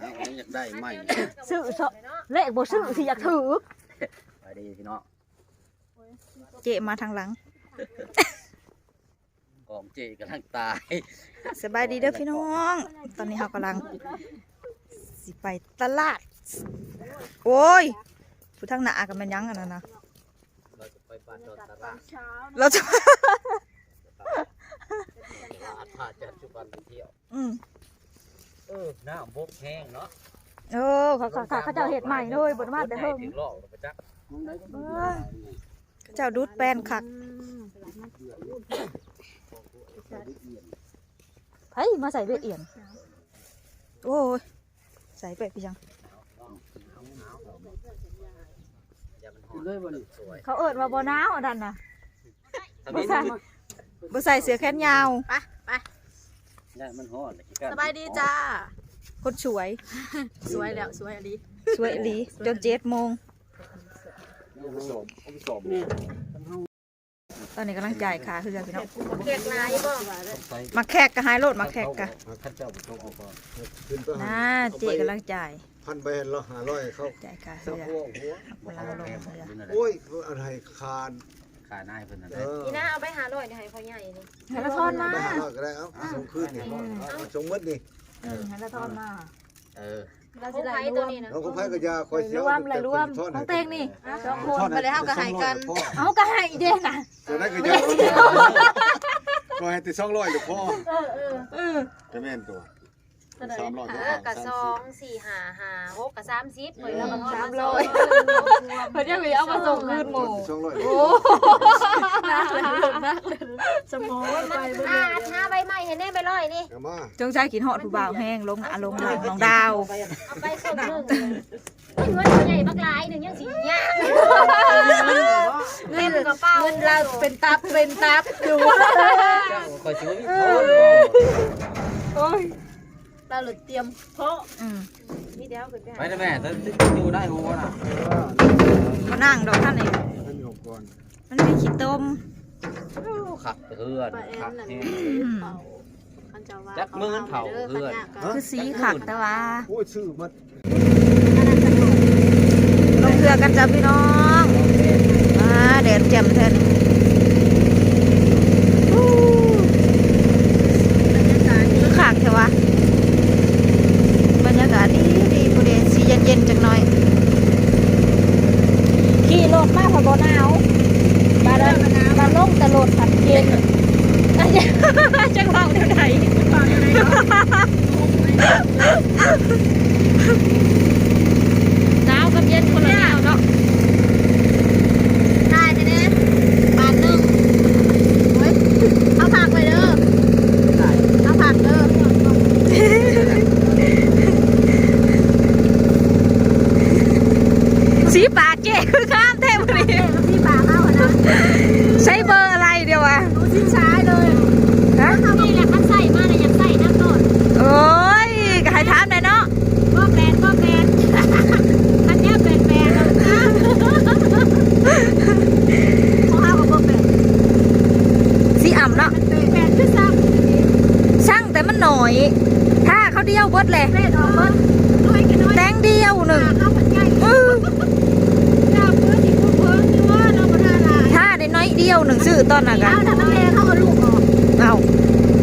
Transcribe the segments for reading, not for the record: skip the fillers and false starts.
อยากได้ไหม ซื้อเลขบ่ซื้อสิอยากถือ ไปดีพี่น้อง เจมาทางหลัง ของเจกำลังตาย สบายดีเด้อพี่น้อง ตอนนี้เรากำลังสิไปตลาด โอ้ยผู้ทางหน้ากันมันยังกันนะ เราจะไปบ้านดอนตลาด เราจะ ผ่านจากจุบันไปเที่ยว อืม น้ำบกแห้งเนาะ เขาเจ้าเห็ดใหม่เลยบนมาแต่เฮิง ถึงหลอกไปจัก เขาเจ้าดูดแป้นคักเฮ้ยมาใส่เลือดเอียนโอ้ยใส่ไปพี่ยังเขาเอิดมาบ่หนาวอันนั้นนะบ่ใส่เสื้อแขนยาวไป ได้มันฮ้อน สบายดีจ้า คนสวย สวยแล้วสวยอดี สวยอีหลีจน7 โมงตอนนี้กำลังจ่ายค่าคือกันพี่น้อง เก็กนายบ่ มาแขกกะหายโลดมาแขกกะ ข้าเจ้าต้องเอาก่อน น่าเจกำลังจ่าย พันไปเรา500เข้า จ่ายค่า สั เรื ก อ หัว กำลังลงเรือ โอ้ยอะไรคาน ขาหน้าเพิ่นนั่น เอ แหละ อ นี่นะเอาไปหาลอยให้พ่อใหญ่นี่ ให้ละทอนมา ไปหาเราก็ได้เอาส่งคืนนี่เอาส่งมดนี่ ให้ละทอนมา เราสิได้ตัวนี้นะ เราก็พายกระยาคอยเสียว รวมของเตงนี่2 คน ไปเลยเฮาก็ให้กัน เอาก็ให้เด้น่ะ จะได้กระยาก็ให้ติด200หรือพ่อจะแม่นตัว300 กับ2 4 5 5 6กับ30เฮ้ยแล้วก็300 300เพิ่นยังมีเอามาส่งคืนหมู่ 200 โอ้น่าสมองไปบ่ หาใบใหม่ให้แน่ใบร้อยนี่ เอามา จงใจกินฮอดผู้บ่าวแห้งลงหน้าลงหลังน้องดาว เอาไปส่งนึงเงินใหญ่บักหลายนึงยังสิยากเต็มกระเป๋าเงินเราเป็นตับอยู่ คอยซื้อ โอ้ย เราหลุดเตรียมเพาะ มีเดียวขึ้นไป ไปนะแม่ถ้าอยู่ได้หัวน่ะ มานั่งดอกท่านนี่ ท่านยกก่อน มันมีขี้ต้ม ขักเฮือนขักแห้ง จั จักมือเผาเฮือน คือสีขักแต่ว่า โอ้ยชื่อมัน ลงเรือกันจ้ะพี่น้องมาแดดแจ่มแท้นี่คือขักแท้วะบรรยากาศดีผู้เดสีเย็นๆจังหน่อยขี่รถมาพอบ่หนาวบาลงแต่รถผัดเย็นจังหวะเท่าไหร่หนาวกับเย็นคนละหนาวเนาะ ได้ทีนี้บาทนึงเฮ้ยเอาผักไปเด้อเอาผักเด้อ สีปากเจ๊คือข้ามเทพเลย พี่ปากเอาอะนะ ใช้เบอร์อะไรเดียววะ ดูชิ้นช้ายเลย ฮะ เอานี่แหละคันใส่มาเลยอยากใส่น้ำต้น โอ้ยก็ให้ถามหน่อยเนาะ ก็แปลนคันนี้แปลนแล้วนะของเอาก็แปลน สีอ่ำเนาะ แปลนคือซ้ ช่างแต่มันหน่อย ถ้าเขาเดียวเบิดเลย ำเล่นออกเบิ้ลด้วยกันด้วย แตงเดียวหนึ่ง ข้าวผัดใหญ่จับเพื่อที่เพิ่งนี่ว่าเราไม่ได้อะไร ถ้าได้น้อยเดียวหนึ่งซื้อตอนน่ะกั เอา น แต่น้ำแดงเขาเอาลูกออก เอา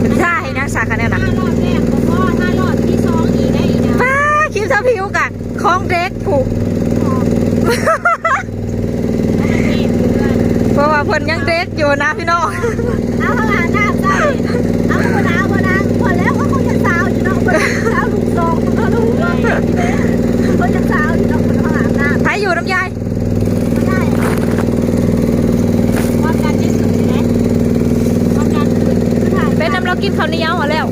เป็นท่าให้นะสาขาเนี่ยนะ 5 รอบแรกของพ่อ5 รอบที่2อีกได้อีกนะ ป้าคิดซะผิวกะของเด็กผูกเพราะว่าเพิ่นยังเด็กอยู่นะพี่น้อง เอาข้างหลังหน้าใส่เอาคนเอาคนเอาคนแล้วก็คงจะสาวอยู่เนาะคนสาวลูกทรงก็ลูกเลยคนจะสาวอยู่เนาะคนข้างหลังหน้า ใครอยู่น้ำยาย ไม่ได้ความดันที่สุดเลยความดันขึ้นคือถ่าย เป็นน้ำเรากินข้าวเหนียวอ่ะแล้ว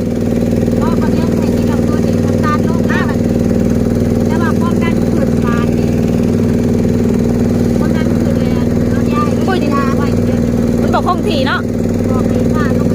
ก็ความดันแข่งที่เราตัวเด็กความดันโรคหน้าแบบแต่ว่าความดันขึ้นบานนี่ความดันขึ้นเลยเราย้ายเวลาไว้เดือน มันบอกคงถี่เนาะ บอกเลยว่าลงไป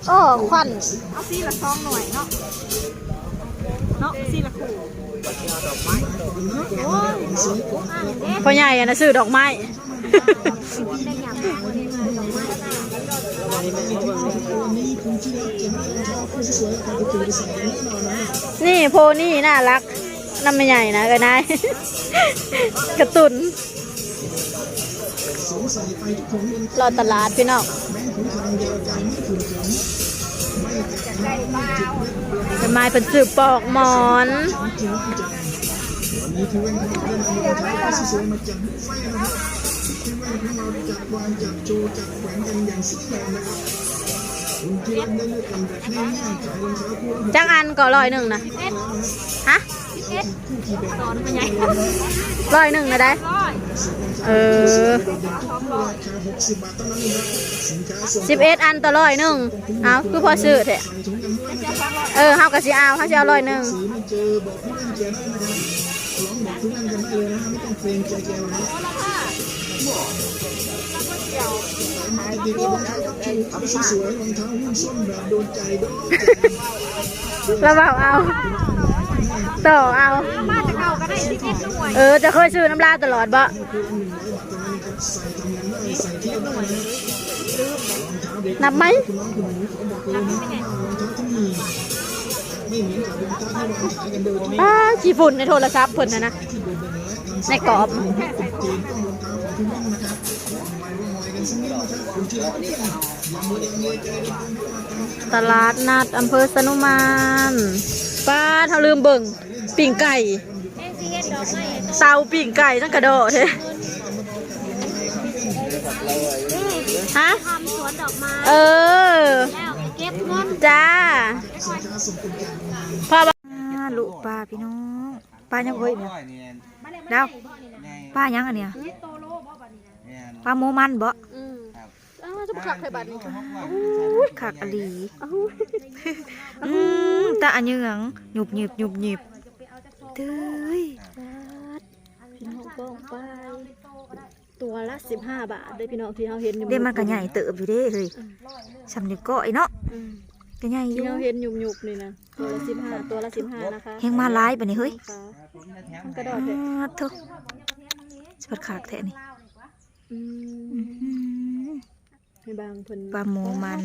โอ้ควัน เอาซีละ2หน่วยเนาะซีละคู่โอ้ยอ่างเด้ พ่อใหญ่อะนะซื้อดอกไม้ ได้หยังดอกไม้ นี่โพนี่น่ารักน้ำไม่ใหญ่นะกันนาย กระตุนรอตลาดพี่น้องเป็นไม้เป็นสืบปอกหมอนจังอันก็101นะฮะ ตอนมันใหญ่ 101นะได้เออ11 อันต่อ101เอาคือพอซื้อเถอะเฮาก็สิเอาเขาสิเอา101แล้วเอาต่อเอา มาจะเข้าก็ได้11หน่วย จะเคยซื้อน้ำลาตลอดบ่นับไหมขี้ฝุ่นในโทรศัพท์เพิ่นนะในกรอบตลาดนัดอำเภอสนุมานป้าเขาลืมเบิ่งปิ่งไก่เตาปิ่งไก่ตั้งกระโดดเฮ้ฮะ ทำสวนดอกไม้ แล้วเก็บเงิน จ้าพ่อลูกปลาพี่น้องปลายังเฮ้ยเนี่ยดาวปลายังอันเนี้ยปลาโมมันบ่จะขักไทยบัตรนี่ค่ะ ขักอลีตาอันยังหยุบเต้ยพี่น้องป้องไปตัวละ15 บาทได้พี่น้องที่เราเห็นอยู่เด้มันก็ใหญ่เติบอยู่เด้เฮ้ยสำนึกก้อยเนาะก็ใหญ่อยู่ที่เราเห็นหยุบนี่นะตัวละ15นะคะแห้งมาลายแบบนี้เฮ้ยกระโดดเถอะทุกสปัดขากแท้นี่ปลาโมมัน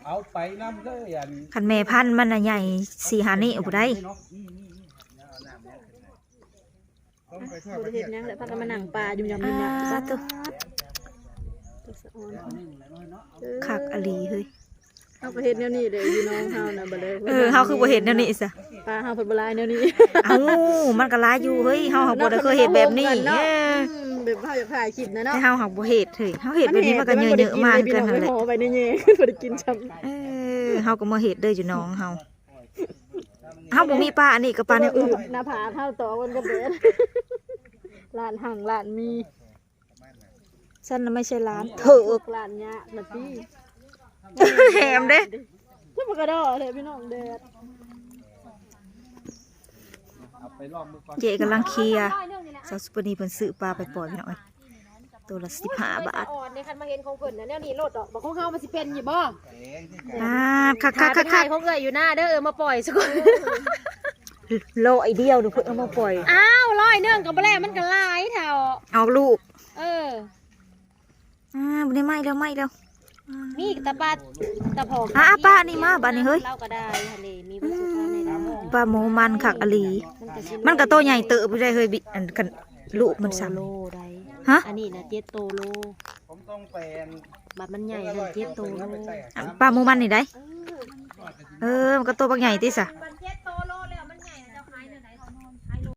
เอาไปน้ำเลยอัน คันแม่พันธุ์มันใหญ่4-5 นิ้วได้บริเวณนั้นแหละพักกันมานั่งปลาอยู่ยำตัวคักอลีเฮ้ยเอาไปเห็ดแนวนี้เลยพี่น้องเฮานะบ่เลยเฮาคือบ่เห็ดแนวนี้ซะปลาเฮาเพิ่นบ่ลายแนวนี้เอ้ามันก็ลายอยู่เฮ้ยเฮาบ่ได้เคยเห็ดแบบนี้แบบเฮาอยากถ่ายคลิปนะเนาะแต่เฮาหักบ่เห็ดเฮ้ยเฮาเห็ดแบบนี้มันก็เยอะๆมากเกินนั่นแหละไปในเย่บ่ได้กินซ้ำเฮาก็มาเห็ดเด้ออยู่น้องเฮาบ่มีปลาอันนี้กับปลาแนวอื่นหน้าผาเฮาต่อกันกับเด้อร้านหั่งร้านมีฉันน่ะไม่ใช่ร้านเถิกร้านยะน่ะพี่แหมเด้ถ้ามันกระดอเลยพี่น้องเด็ดเจ๊กำลังเคลียร์สาวสุปนีเพิ่นซื้อปลาไปปล่อยพี่น้องตัวละ15 บาทอ่อนในคันมาเห็นของเพิ่นน่ะแนวนี้โลดดอกบ่ของเฮามันสิเป็นอยู่บ่คักของเอ้ยอยู่หน้าเด้อมาปล่อยซะก่อนโลไอเดียวเดี๋ยวเพิ่นเอามาปล่อยอ้าว100กับบ่แล้วมันก็หลายแถวเอาลูกบ่ได้ไหม้แล้วมีตะปาตะพอกป้านี่มาบ้านนี้เฮ้ยเราก็ได้ทะเลมีบ่สุดท้ายในดาวปลาโมมันคักอลีมันก็โตใหญ่เติบบ่ได้เฮ้ยอันกันลูกมัน3โลได้อันนี้น่ะ7โตโลผมต้องเป็นบัดมันใหญ่นั่น7โตโลปลาโมมันนี่ได้มันก็โตบักใหญ่ติซะ